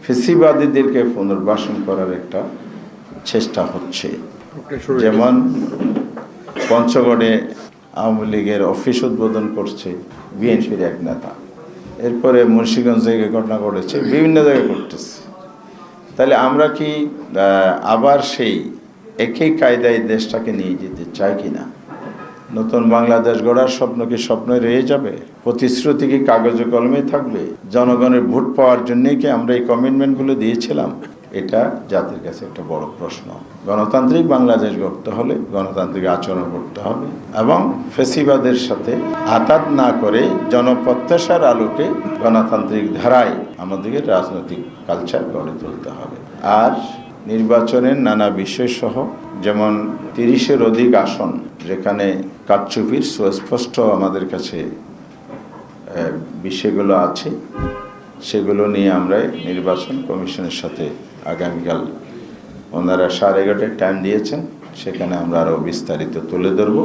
ফেসিবাদীদেরকে পুনর্বাসন করার একটা চেষ্টা হচ্ছে। যেমন পঞ্চগড়ে আওয়ামী লীগের অফিস উদ্বোধন করছে বিএনপির এক নেতা, এরপরে মুন্সিগঞ্জ জায়গায় ঘটনা ঘটেছে, বিভিন্ন জায়গায় ঘটতেছে। তাহলে আমরা কি আবার সেই একই কায়দায় দেশটাকে নিয়ে যেতে চাই কিনা? নতুন বাংলাদেশ গড়ার স্বপ্ন কি স্বপ্নে রয়ে যাবে? প্রতিশ্রুতি কি কাগজে কলমে থাকবে? জনগণের ভোট পাওয়ার জন্যই কি আমরা এই কমিটমেন্টগুলো দিয়েছিলাম? এটা জাতির কাছে একটা বড় প্রশ্ন। গণতান্ত্রিক বাংলাদেশ গড়তে হলে গণতান্ত্রিক আচরণ করতে হবে এবং ফেসিবাদের সাথে আঘাত না করে জনপ্রত্যাশার আলোকে গণতান্ত্রিক ধারায় আমাদেরকে রাজনৈতিক কালচার গড়ে তুলতে হবে। আর নির্বাচনের নানা বিষয় সহ, যেমন 30-এর অধিক আসন যেখানে কারচুপির সুস্পষ্ট আমাদের কাছে বিষয়গুলো আছে, সেগুলো নিয়ে আমরা নির্বাচন কমিশনের সাথে আগামীকাল ওনারা 11:30টায় টাইম দিয়েছেন, সেখানে আমরা আরও বিস্তারিত তুলে ধরব।